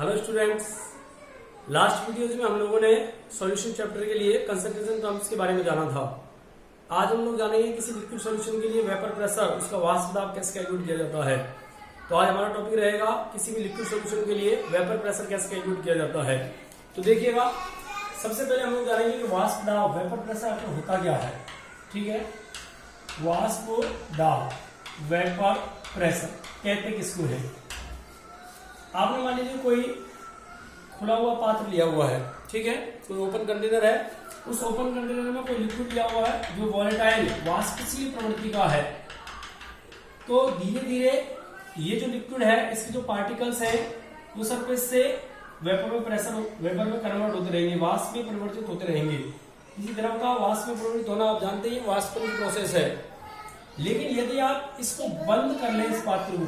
Hello students, last videos में हम लोगों ने सॉल्यूशन चैप्टर के लिए कंसंट्रेशन टर्म्स के बारे में जाना था। आज हम लोग जानेंगे किसी लिक्विड सॉल्यूशन के लिए वेपर प्रेशर, उसका वाष्प दाब कैसे कैलकुलेट किया जाता है। तो आज हमारा टॉपिक रहेगा किसी भी लिक्विड सॉल्यूशन के लिए वेपर प्रेशर कैसे कैलकुलेट किया जाता है। तो देखिएगा, सबसे पहले हम लोग जानेंगे कि वाष्प दाब, वेपर प्रेशर आखिर होता क्या है। ठीक है, वाष्प दाब, वेपर प्रेशर कहते किसको है। आपने मान लीजिए कोई खुला हुआ पात्र लिया हुआ है, ठीक है, कोई ओपन कंटेनर है, उस ओपन कंटेनर में कोई लिक्विड लिया हुआ है जो वॉलेटाइल वाष्पशील प्रवृत्ति का है। तो धीरे धीरे ये जो लिक्विड है, इसके जो पार्टिकल्स है वो सरफेस से वेपर में कन्वर्ट होते रहेंगे, वाष्प में परिवर्तित होते रहेंगे। किसी द्रव का वाष्प में परिवर्तित होना आप जानते हैं वाष्पन की प्रोसेस है। लेकिन यदि आप इसको बंद कर लें, इस पात्र को,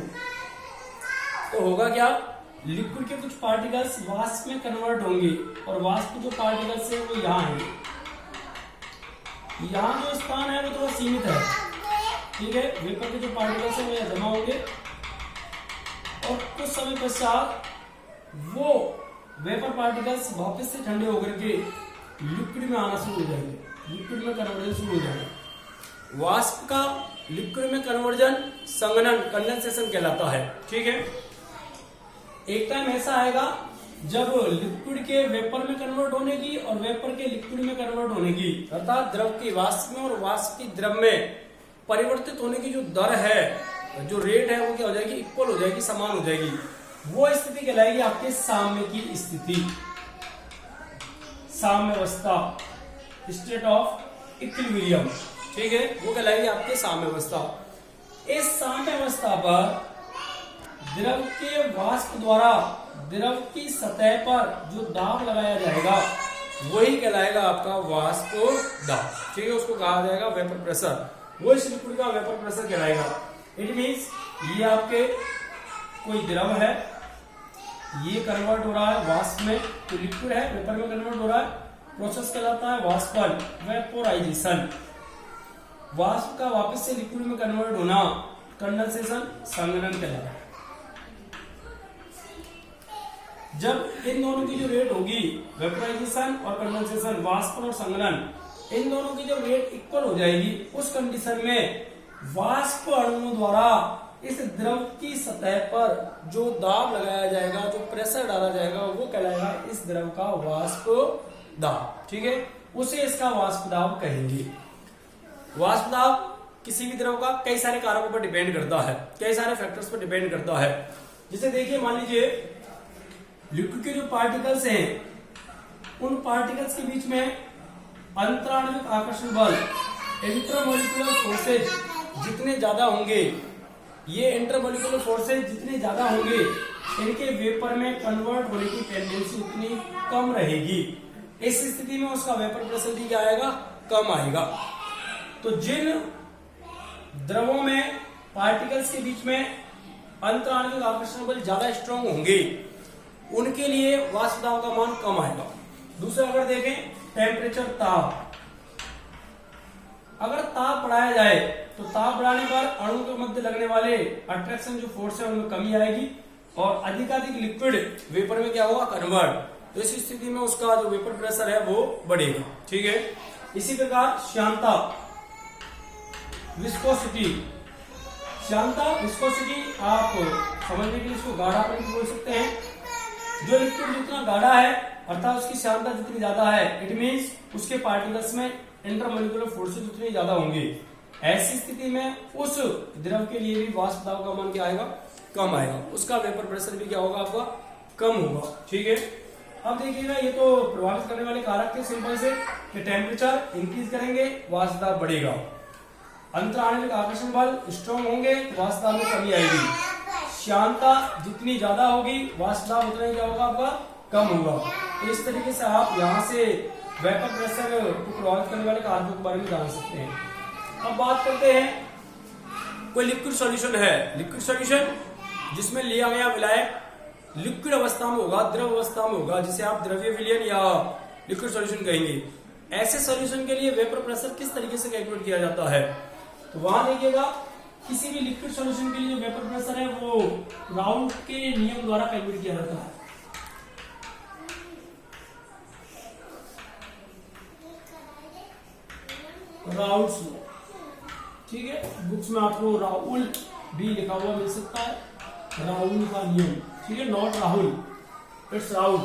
तो होगा क्या, लिक्विड के कुछ पार्टिकल्स वाष्प में कन्वर्ट होंगे और वाष्प के जो पार्टिकल्स है वो यहाँ आएंगे। यहाँ जो स्थान है वो थोड़ा सीमित है, ठीक है। वेपर के जो पार्टिकल्स है वो यहाँ जमा होंगे और कुछ समय पश्चात वो वेपर पार्टिकल्स वापस से ठंडे होकर के लिक्विड में आना शुरू हो जाएंगे, लिक्विड में कन्वर्जन शुरू हो जाएगा। वाष्प का लिक्विड में कन्वर्जन संघनन, कंडेंसेशन कहलाता है, ठीक है। एक टाइम ऐसा आएगा जब लिक्विड के वेपर में कन्वर्ट होने की और वेपर के लिक्विड में कन्वर्ट होने की, अर्थात द्रव की वाष्प में और वाष्प की द्रव में परिवर्तित होने की जो दर है, जो रेट है, वो क्या हो जाएगी, इक्वल हो जाएगी, समान हो जाएगी। वो स्थिति कहलाएगी आपके साम्य की स्थिति, साम्यावस्था, स्टेट ऑफ इक्विलिब्रियम, ठीक है, वो कहलाएगी आपके साम्यावस्था। इस साम्यावस्था पर द्रव के वाष्प द्वारा द्रव की सतह पर जो दाब लगाया जाएगा वही कहलाएगा आपका वाष्प दाब, ठीक है। उसको कहा जाएगा वेपर प्रेशर, वो इस लिक्विड का वेपर प्रेशर कहलाएगा। इट मींस ये आपके कोई द्रव है, ये कन्वर्ट हो रहा है वाष्प में, तो लिक्विड है वेपर में कन्वर्ट हो रहा है, प्रोसेस कहलाता है वाष्पन, वेपोराइजेशन। वाष्प का वापस से लिक्विड में कन्वर्ट होना कंडेंसेशन, संघनन कहलाता है। जब इन दोनों की जो रेट होगी, वेपोराइजेशन और कंडेंसेशन, वाष्पन और संघनन, इन दोनों की जब रेट इक्वल हो जाएगी, उस कंडीशन में वाष्प अणुओं द्वारा इस द्रव की सतह पर जो दाब लगाया जाएगा, जो प्रेशर डाला जाएगा, वो कहलाएगा इस द्रव का वाष्प दाब, ठीक है। उसे इसका वाष्प दाब कहेंगे। वाष्प दाब किसी भी द्रव का कई सारे कारकों पर डिपेंड करता है, कई सारे फैक्टर्स पर डिपेंड करता है। जैसे देखिए, मान लीजिए लिक्विड के जो पार्टिकल्स हैं, उन पार्टिकल्स के बीच में अंतराण्विक आकर्षण बल, इंटरमोलिकुलर फोर्सेज जितने ज्यादा होंगे, ये इंटरमोलिकुलर फोर्सेज जितने ज्यादा होंगे, इनके वेपर में कन्वर्ट होने की टेंडेंसी उतनी कम रहेगी। इस स्थिति में उसका वेपर प्रेशर भी क्या आएगा, कम आएगा। तो जिन द्रवों में पार्टिकल्स के बीच में अंतराण्विक आकर्षण बल ज्यादा स्ट्रांग होंगे, उनके लिए वाष्प दाब का मान कम आएगा। दूसरा अगर देखें, टेम्परेचर, ताप, अगर ताप बढ़ाया जाए तो ताप बढ़ाने पर अणु के मध्य लगने वाले अट्रैक्शन जो फोर्स है उनमें कमी आएगी और अधिकाधिक लिक्विड वेपर में क्या होगा, कन्वर्ट। तो इस स्थिति में उसका जो वेपर प्रेशर है वो बढ़ेगा, ठीक है। इसी प्रकार श्यानता, विस्कोसिटी, श्यानता, विस्कोसिटी, आप समझने के लिए इसको गाढ़ापन बोल सकते हैं। जो लिक्विड जितना गाढ़ा है, अर्थात उसकी श्यानता जितनी ज्यादा है, इट मींस उसके पार्टिकल्स में इंटरमोलिकुलर फोर्सेज उतने ज्यादा होंगे। ऐसी स्थिति में उस द्रव के लिए भी वाष्प दाब का मान क्या आएगा, कम आएगा, उसका वेपर प्रेशर भी क्या होगा, आपका कम होगा, ठीक है। अब देखिएगा, ये तो प्रभावित करने वाले कारक थे सिंपल से कि टेम्परेचर इंक्रीज करेंगे, वाष्प दाब बढ़ेगा, अंतराण्विक आकर्षण बल स्ट्रॉन्ग होंगे तो वाष्प दाब में कमी आएगी, श्यानता जितनी ज्यादा होगी वाष्प दाब उतना ही क्या होगा, आपका कम होगा। तो इस तरीके से आप यहाँ से वेपर प्रेशर को प्रभावित करने वाले कारकों के बारे में जान सकते हैं। अब बात करते हैं, कोई लिक्विड सॉल्यूशन है, लिक्विड सॉल्यूशन जिसमें लिया गया विलायक लिक्विड अवस्था में होगा, द्रव अवस्था में होगा, जिसे आप द्रव्य विलयन या लिक्विड सॉल्यूशन कहेंगे। ऐसे सॉल्यूशन के लिए वेपर प्रेशर किस तरीके से कैलकुलेट किया जाता है, तो वहां देखिएगा, किसी भी लिक्विड सॉल्यूशन के लिए जो वेपर प्रेशर है वो राउट के नियम द्वारा कैलकुलेट किया जाता है। राउल्स लॉ, ठीक है, बुक्स में आपको राहुल भी लिखा हुआ मिल सकता है, राहुल का नियम, ठीक है, नॉट राहुल, इट्स राहुल,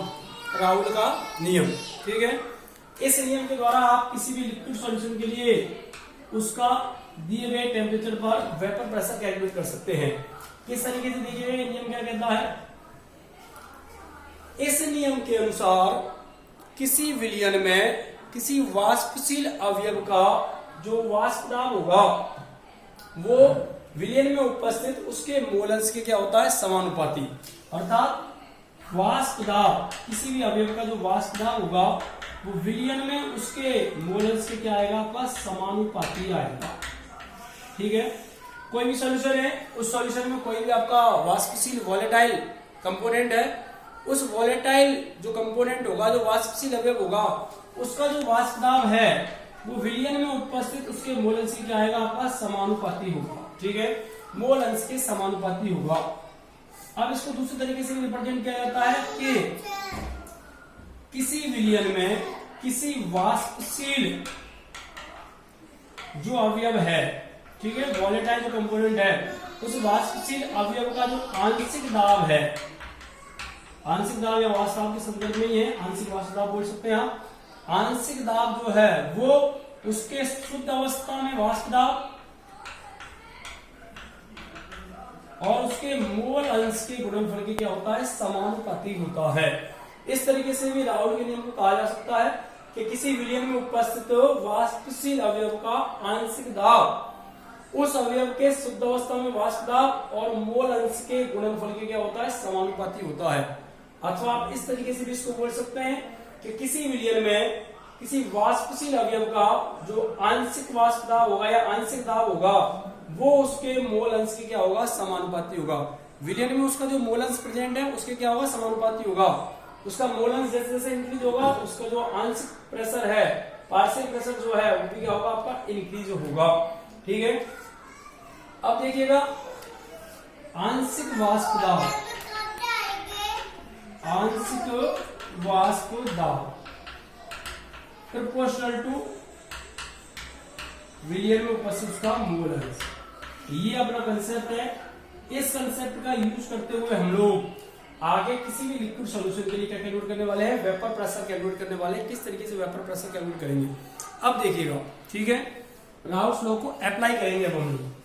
राहुल का नियम, ठीक है। इस नियम के द्वारा आप किसी भी लिक्विड सॉल्यूशन के लिए उसका दिए गए टेम्परेचर पर वेपर प्रेशर कैलकुलेट कर सकते हैं। किस तरीके से देखिए ये नियम क्या कहता है, इस नियम के अनुसार किसी विलयन में किसी वाष्पशील अवयव का जो वाष्प दाब होगा वो विलयन में उपस्थित उसके मोल अंश के क्या होता है, समानुपाती। अर्थात वाष्प दाब, किसी भी अवयव का जो वाष्प दाब होगा वो विलयन में उसके मोल अंश के क्या आएगा, आपका समानुपाती आएगा, ठीक है। कोई भी सॉल्यूशन है, उस सॉल्यूशन में कोई भी आपका वाष्पशील वॉलेटाइल कंपोनेंट है, उस वॉलेटाइल जो कंपोनेंट होगा, जो वाष्पशील अवयव होगा, उसका जो वाष्प दाब है वो विलयन में उपस्थित उसके मोल अंश के क्या आएगा, आपका समानुपाती होगा, ठीक है, मोल अंश के समानुपाती होगा। अब इसको दूसरे तरीके से रिप्रेजेंट किया जाता है कि किसी विलयन में किसी वाष्पशील जो अवयव है, ठीक है, वॉलेटाइल जो कंपोनेंट है, उस वाष्पशील अवयव का जो आंशिक दाब है, आंशिक दाब या वाष्प दाब के संदर्भ में ही है, आंशिक वाष्प दाब बोल सकते हैं आप, आंशिक दाब जो है वो उसके शुद्ध अवस्था में वाष्प दाब और उसके मोल अंश के गुणनफल के क्या होता है, समानुपाती होता है। इस तरीके से भी राहुल के नियम को कहा जा सकता है कि किसी विलयन में उपस्थित वाष्पशील अवयव का आंशिक दाब उस अवयव के शुद्ध अवस्था में वाष्प दाब और मोल अंश के गुणनफल के क्या होता है, समानुपाती होता है। अथवा आप इस तरीके से भी इसको बोल सकते हैं कि किसी विलयन में किसी वाष्पशील अवयव का जो आंशिक वाष्प दाब होगा या आंशिक दाब होगा वो उसके मोल अंश के क्या होगा, समानुपाती होगा। विलयन में उसका जो मोल अंश प्रेजेंट है उसके क्या होगा, समानुपाती होगा। उसका मोल अंश जैसे जैसे इंक्रीज होगा उसका जो आंशिक प्रेशर है, पार्शियल प्रेशर जो है वो भी क्या होगा, आपका इंक्रीज होगा, ठीक है। अब देखिएगा आंशिक वाष्प दाब, आंशिक वाष्प दाब प्रोपोर्शनल टू विलयन में उपस्थित उसका मोल अंश, ये अपना कंसेप्ट है। इस कंसेप्ट का यूज करते हुए हम लोग आगे किसी भी लिक्विड सॉल्यूशन के लिए क्या कैलकुलेट करने वाले हैं, वेपर प्रेशर कैलकुलेट करने वाले हैं। किस तरीके से वेपर प्रेशर कैलकुलेट करेंगे अब देखिएगा, ठीक है। राउल्स लॉ को अप्लाई करेंगे अब हम लोग।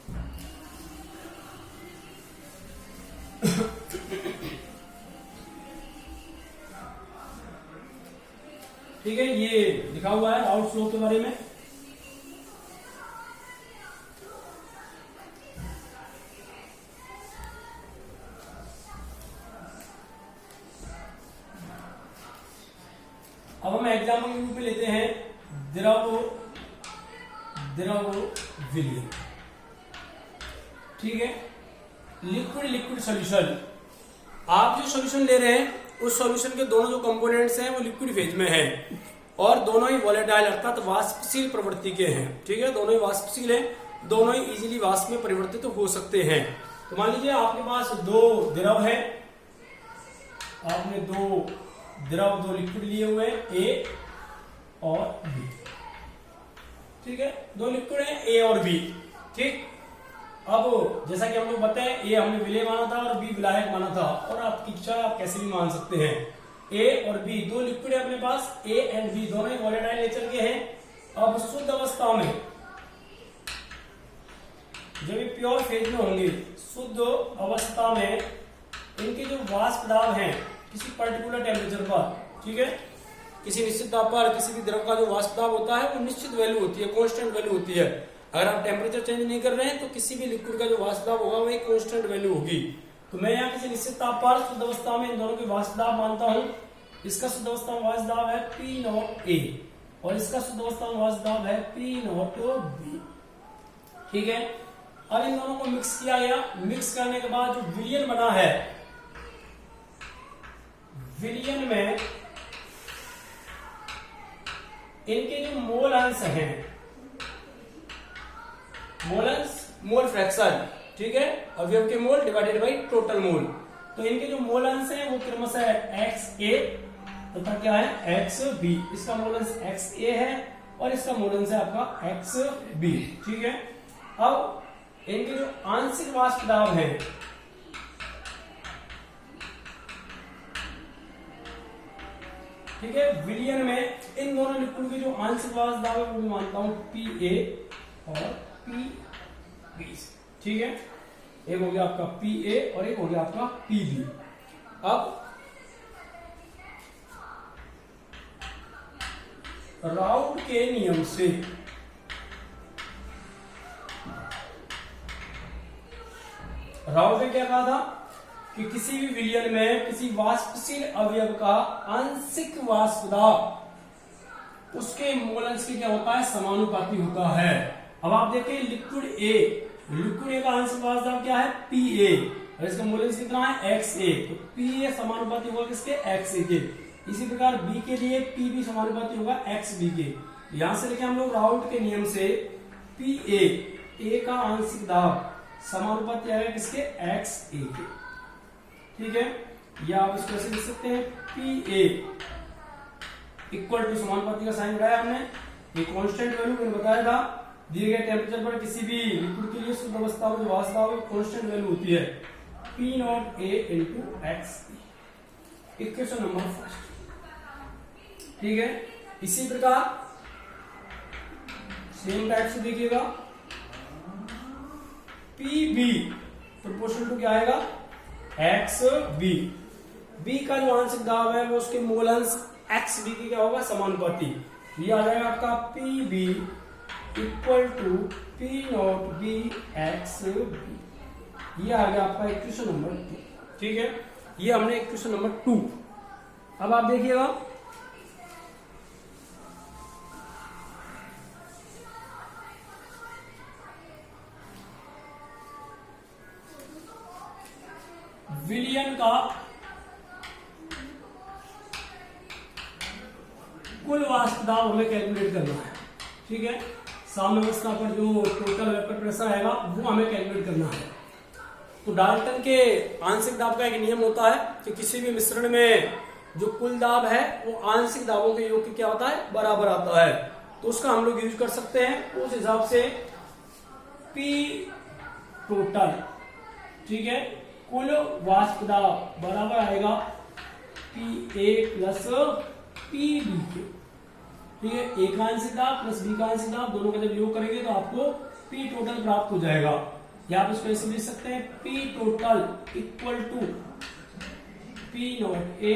ठीक है, ये लिखा हुआ है राउल्स लॉ के बारे में। अब हम एग्जाम्पल के रूप में लेते हैं द्रव विलयन, ठीक है। लिक्विड सॉल्यूशन, आप जो सॉल्यूशन ले रहे हैं उस सॉल्यूशन के दोनों जो कंपोनेंट्स हैं वो लिक्विड फेज में हैं और दोनों ही वॉलेटाइल अर्थात वाष्पशील प्रवृत्ति के हैं, ठीक है। दोनों ही वाष्पशील हैं, दोनों ही इजीली वाष्प में परिवर्तित तो हो सकते हैं। तो मान लीजिए आपके पास दो द्रव है, आपने दो लिक्विड लिए हुए ए और बी, ठीक है। दो लिक्विड है ए और बी, ठीक। अब जैसा कि हम लोग बताएं, ए हमने विलेय माना था और बी विलायक माना था, और आपकी इच्छा आप कैसे भी मान सकते हैं। ए और बी दो लिक्विड है अपने पास, ए एंड बी दोनों ही वॉलेटाइल नेचर के हैं। अब शुद्ध अवस्था में जब ये प्योर फेज में होंगे, शुद्ध अवस्था में इनके जो वाष्प दाब हैं किसी पर्टिकुलर टेम्परेचर पर, ठीक है, किसी निश्चित ताप पर किसी भी द्रव का जो वाष्प दाब होता है वो निश्चित वैल्यू होती है, कांस्टेंट वैल्यू होती है। अगर आप टेम्परेचर चेंज नहीं कर रहे हैं तो किसी भी लिक्विड का जो वाष्प दाब होगा वो एक कांस्टेंट वैल्यू होगी। तो मैं यहाँ किसी निश्चित ताप पर शुद्ध अवस्था में इन दोनों के वाष्प दाब मानता हूँ। इसका शुद्ध अवस्था में वाष्प दाब है P नॉट A और इसका शुद्ध अवस्था में वाष्प दाब है P नॉट B, ठीक है। अब इन दोनों को मिक्स किया गया, मिक्स करने के बाद जो विलयन बना है, विलयन में इनके जो मोल अंश हैं, मोल अंश मोल फ्रैक्शन, ठीक है, अवयव के मोल डिवाइडेड बाई टोटल मोल। तो इनके जो मोल अंश हैं वो क्रमशः है XA तथा क्या है XB। इसका मोल अंश XA है और इसका मोलेंस है आपका एक्स बी। ठीक है, अब इनके जो आंशिक वाष्प दाब है, ठीक है, विलयन में इन दोनों लिक्विड के जो आंशिक वाष्प दाब है वो मैं मानता हूं पी ए और पी बी। ठीक है, एक हो गया आपका पी ए और एक हो गया आपका पी बी। अब राउट के नियम से राउट ने क्या कहा था कि किसी भी विलयन में किसी वाष्पशील अवयव का आंशिक वाष्प दाब उसके मोलेंस के क्या होता है, समानुपाती होता है। अब आप देखें लिक्विड ए का आंशिक वाष्प दाब क्या है, पी ए, और इसका मोलेंस कितना है, एक्स ए। तो पी ए समानुपाती होगा किसके, एक्स ए के। इसी प्रकार बी के लिए पी बी समानुपाती होगा एक्स बी के। यहां से देखें हम लोग राउट के नियम से पी ए का आंशिक दाब समानुपाती आएगा किसके, एक्स ए के। ठीक है, या आप इसको ऐसे लिख सकते हैं पी ए इक्वल टू, समानुपाती का साइन लगाया हमने, ये कांस्टेंट वैल्यू मैंने बताया था, दिए गए टेम्परेचर पर किसी भी लिक्विड के लिए शुद्ध अवस्था में जो वाष्प दाब है कांस्टेंट वैल्यू होती है P naught A into x. Equation number first. ठीक है, इसी प्रकार सेम टाइप से देखिएगा पी बी प्रोपोर्शनल टू क्या आएगा, एक्स बी। बी का जो आंशिक दाब है वो उसके मोलेंस एक्स बी की क्या होगा, समानुपाती। ये आ जाएगा आपका P B equal to P naught B X B. ये आ गया आपका इक्वेशन नंबर 2। ठीक है, ये हमने इक्वेशन नंबर 2। अब आप देखिएगा विलयन का कुल वाष्प दाब हमें कैलकुलेट करना है। ठीक है, साम्य अवस्था पर जो टोटल वेपर प्रेशर आएगा वो हमें कैलकुलेट करना है। तो डाल्टन के आंशिक दाब का एक नियम होता है कि किसी भी मिश्रण में जो कुल दाब है वो आंशिक दाबों के योग क्या होता है, बराबर आता है। तो उसका हम लोग यूज कर सकते हैं। उस हिसाब से पी टोटल, ठीक है, कुल वाष्प दाब बराबर आएगा P A plus P B के। ठीक है, ए का आंशिक दाब प्लस बी का आंशिक दाब दोनों का जब योग करेंगे तो आपको पी टोटल प्राप्त हो जाएगा। या आप इसको ऐसे लिख सकते हैं P total equal to P naught A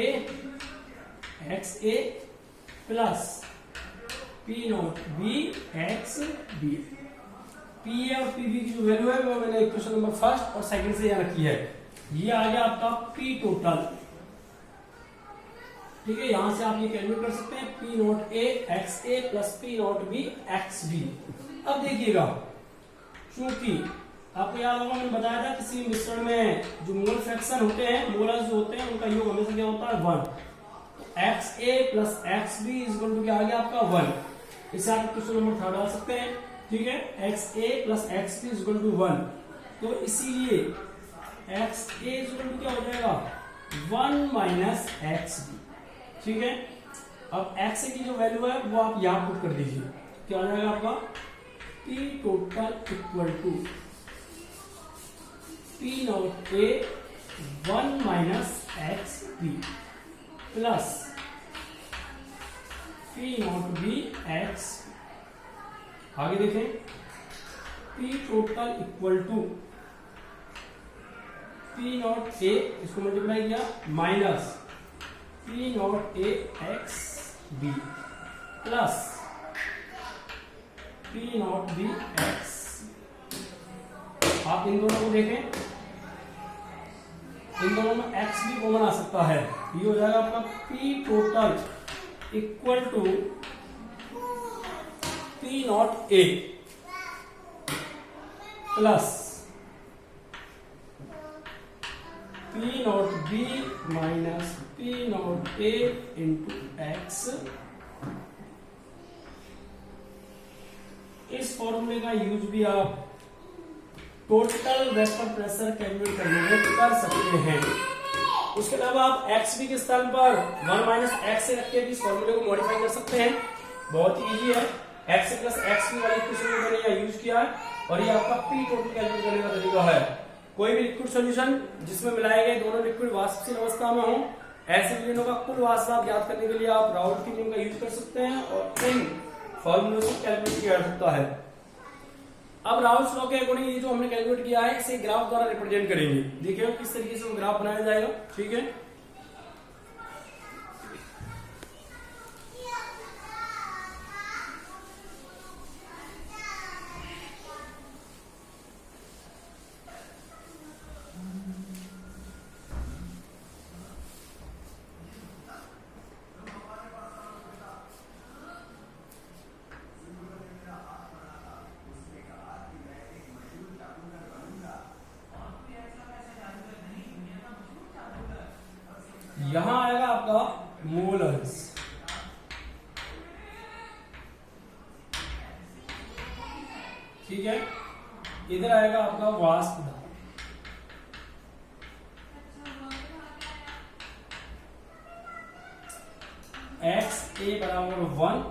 X A plus P naught B X B. P A और पी बी की जो वैल्यू है वो मैंने इक्वेशन नंबर फर्स्ट और सेकंड से यहाँ रखी है। ये आ गया आपका पी टोटल। ठीक है, यहां से आप ये कैलकुलेट कर सकते हैं P naught A X A plus P naught B X B. अब देखिएगा, चूंकि आपको याद होगा मैंने बताया था किसी मिश्रण में जो मोल फ्रैक्शन होते हैं, मोलर्स जो होते हैं उनका योग हमेशा क्या होता है, 1। X A plus X B is equal to क्या आ गया आपका 1। इसे आप क्वेश्चन नंबर 3 डाल सकते हैं। ठीक है, X A plus X B is equal to 1। तो इसीलिए X A is equal to क्या हो जाएगा, 1 माइनस एक्स बी। ठीक है, अब एक्स ए की जो वैल्यू है वो आप यहां पुट कर दीजिए। क्या आ जाएगा आपका P total equal to P naught A 1 minus X B plus P naught B X. आगे देखें, P total equal to P naught A, इसको मल्टीप्लाई किया, minus P naught A X B plus P naught B X. आप इन दोनों को देखें, इन दोनों में एक्स भी कॉमन आ सकता है। ये हो जाएगा आपका P total equal to P naught A plus P naught B minus P naught A into X. इस फॉर्मूले का यूज भी आप टोटल वेपर प्रेशर कैलकुलेट करने में कर सकते हैं। उसके अलावा आप एक्स बी के स्थान पर 1 माइनस एक्स से रख के भी इस फॉर्मूले को मॉडिफाई कर सकते हैं। बहुत ही इजी है। x प्लस एक्स की वाली इक्वेशन मैंने यहाँ यूज किया है, और ये आपका पी टोटल कैलकुलेट करने का तरीका है। कोई भी लिक्विड सॉल्यूशन जिसमें मिलाए गए दोनों लिक्विड वाष्पशील अवस्था में हो, ऐसे विलयनों का कुल वाष्प ज्ञात करने के लिए आप राउल्ट के नियम का यूज कर सकते हैं और इन फॉर्मूलों से कैलकुलेट किया जा सकता है। अब राउल्ट लॉ के अकॉर्डिंग ये जो हमने कैलकुलेट किया है इसे ग्राफ द्वारा रिप्रेजेंट करेंगे। देखिए किस तरीके से ग्राफ बनाया जाएगा। ठीक है, यहां आएगा आपका मोलर्स, ठीक है, इधर आएगा आपका वाष्प दाब, एक्स ए बराबर 1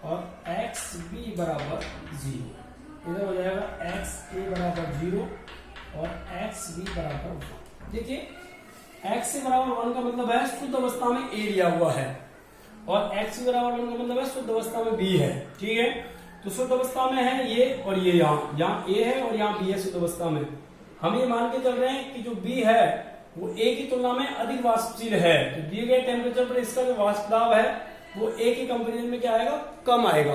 और एक्स बी बराबर 0। इधर हो जाएगा एक्स ए बराबर 0 और एक्स बी बराबर 1। देखिए x से बराबर 1 का मतलब है शुद्ध अवस्था में a लिया हुआ है, और x से बराबर 1 का मतलब है शुद्ध अवस्था में b है। ठीक है, तो शुद्ध अवस्था में है ये और ये, यहाँ a है और यहाँ b है शुद्ध अवस्था में। हम ये मान के चल रहे हैं कि जो b है वो a की तुलना में अधिक वाष्पशील है, तो दिए गए टेम्परेचर पर इसका जो वाष्प दाब है वो a के कंपेरिजन में क्या आएगा, कम आएगा।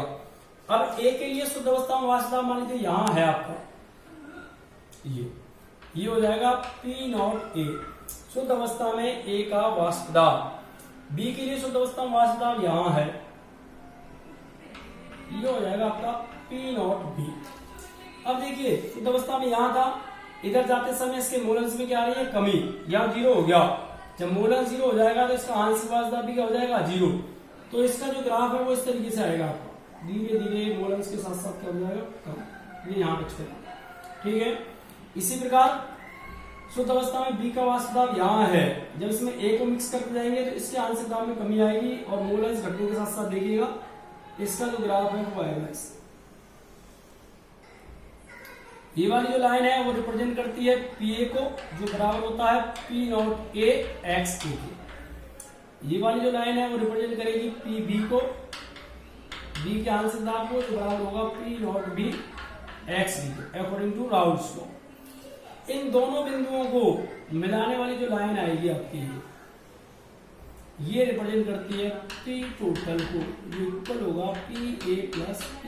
अब a के लिए शुद्ध अवस्था में वाष्प दाब मान लीजिए यहाँ है आपका, ये हो जाएगा P नॉट A शुद्ध अवस्था में A का वाष्प दाब। B के लिए शुद्ध अवस्था में वाष्प दाब यहां है, ये हो जाएगा आपका P नॉट B। अब देखिए शुद्ध अवस्था में यहां था, इधर जाते समय इसके मोलन्स में क्या आ रही है, कमी, यहाँ 0 हो गया। जब मोलन 0 हो जाएगा तो इसका आंशिक वाष्प दाब भी क्या हो जाएगा, 0। तो इसका जो ग्राफ है वो इस तरीके से आएगा आपका, धीरे धीरे मोलन्स के साथ साथ क्या हो जाएगा, कम, ये यहाँ टच करेगा। ठीक है, इसी प्रकार शुद्ध अवस्था में B का वाष्प दाब यहाँ है, जब इसमें A को मिक्स करते जाएंगे तो इसके आंशिक दाब में कमी आएगी और मोलन्स घटने के साथ साथ देखिएगा इसका जो ग्राफ है वो आएगा इस। ये वाली जो लाइन है वो रिप्रेजेंट करती है PA को, जो बराबर होता है P नॉट A एक्स के। ये वाली जो लाइन है वो रिप्रेजेंट करेगी PB को, B के आंशिक दाब को, जो बराबर होगा P नॉट B एक्स के अकॉर्डिंग टू राउल्ट्स लॉ। इन दोनों बिंदुओं को मिलाने वाली जो लाइन आएगी आपकी, ये रिप्रेजेंट करती है P टोटल को, जो इक्वल होगा PA प्लस P।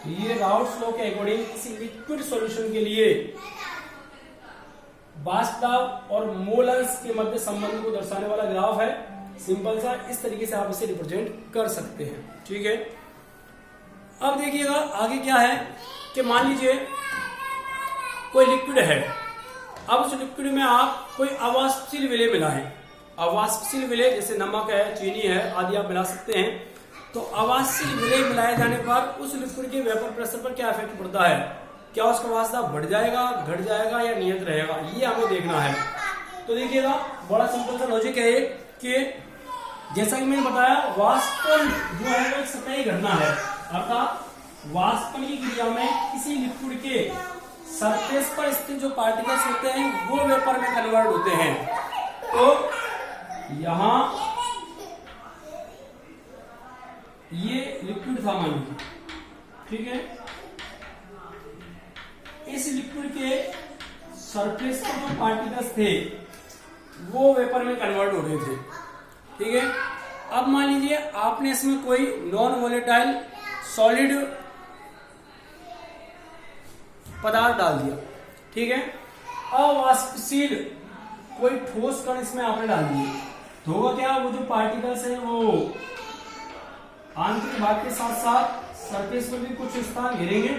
ये राउल्ट्स लॉ के अकॉर्डिंग किसी लिक्विड सॉल्यूशन के लिए वाष्प दाब और मोलन्स के मध्य संबंध को दर्शाने वाला ग्राफ है। सिंपल सा, इस तरीके से आप इसे रिप्रेजेंट कर सकते हैं। ठीक है, अब देखिएगा आगे क्या है कि मान लीजिए कोई लिक्विड है, अब उस लिक्विड में आप कोई अवाष्पशील विलेय मिलाएं। अवाष्पशील विलेय जैसे नमक है, चीनी है आदि आप मिला सकते हैं। तो अवाष्पशील विलेय मिलाए जाने पर उस लिक्विड के वेपर प्रेशर पर क्या इफेक्ट पड़ता है, क्या उसका वाष्प दाब बढ़ जाएगा, घट जाएगा या नियत रहेगा, ये हमें देखना है। तो देखिएगा बड़ा सिंपल सा लॉजिक है कि जैसा कि मैंने बताया वाष्पन जो है वो एक सतही घटना है, अर्थात वाष्पन की क्रिया में किसी लिक्विड के सरफेस पर स्थित जो पार्टिकल्स होते हैं वो वेपर में कन्वर्ट होते हैं। तो यहां ये लिक्विड था मान लीजिए, ठीक है, इस लिक्विड के सरफेस पर जो पार्टिकल्स थे वो वेपर में कन्वर्ट हो रहे थे। ठीक है, अब मान लीजिए आपने इसमें कोई नॉन वोलेटाइल सॉलिड पदार्थ डाल दिया। ठीक है, अवाष्पशील कोई ठोस कण इसमें आपने डाल दिए, तो होगा क्या, वो जो पार्टिकल्स है वो आंतरिक भाग के साथ साथ सरफेस पर भी कुछ स्थान घेरेंगे।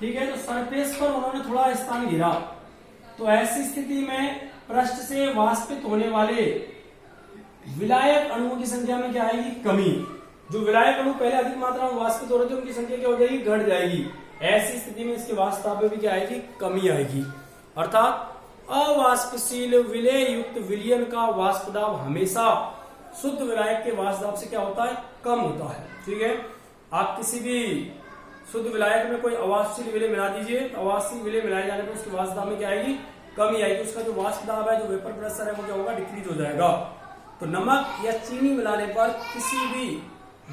ठीक है, तो सरफेस पर उन्होंने थोड़ा स्थान घेरा, तो ऐसी स्थिति में पृष्ठ से वाष्पित होने वाले विलायक अणुओं की संख्या में क्या आएगी, कमी। जो विलायक अणु पहले अधिक मात्रा में वाष्पित हो रहे थे उनकी संख्या क्या हो जाएगी, घट जाएगी। ऐसी स्थिति में इसके वाष्प दाब में भी क्या आएगी, कमी आएगी। अर्थात अवाष्पशील विलेय युक्त विलयन का वाष्प दाब हमेशा शुद्ध विलायक के वाष्प दाब से क्या होता है, कम होता है। ठीक है, आप किसी भी शुद्ध विलायक में कोई अवाष्पशील विलय मिला दीजिए, तो अवाष्पशील विलय मिलाए जाने पर उसकी वाष्प दाब में क्या आएगी, कमी आएगी। उसका जो वाष्प दाब है, जो वेपर प्रेशर है, वो क्या होगा, डिक्रीज हो जाएगा। तो नमक या चीनी मिलाने पर किसी भी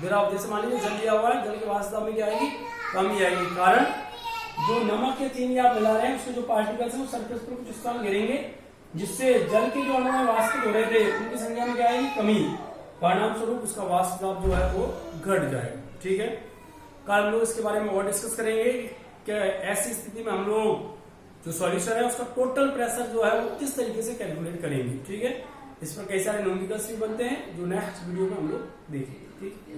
द्रव, जैसे मान लीजिए जल लिया हुआ है, जल की वाष्प दाब में क्या आएगी, कमी आएगी। कारण जो नमक या चीनी आप मिला रहे हैं, उसके जो पार्टिकल्स हैं वो सरफेस पर कुछ इस तरह गिरेंगे, जिससे जल के जो अणु है वाष्पित हो रहे थे, उनकी संख्या में क्या आएगी, कमी। परिणाम स्वरूप उसका वाष्प दाब जो है वो घट जाएगा। ठीक है, कल हम लोग इसके बारे में और डिस्कस करेंगे कि ऐसी स्थिति में हम लोग जो सॉल्यूशन है उसका टोटल प्रेशर जो है वो किस तरीके से कैलकुलेट करेंगे। ठीक है, इस पर कई सारे न्यूमेरिकल्स भी बनते हैं जो नेक्स्ट वीडियो में हम लोग देखेंगे। ठीक है।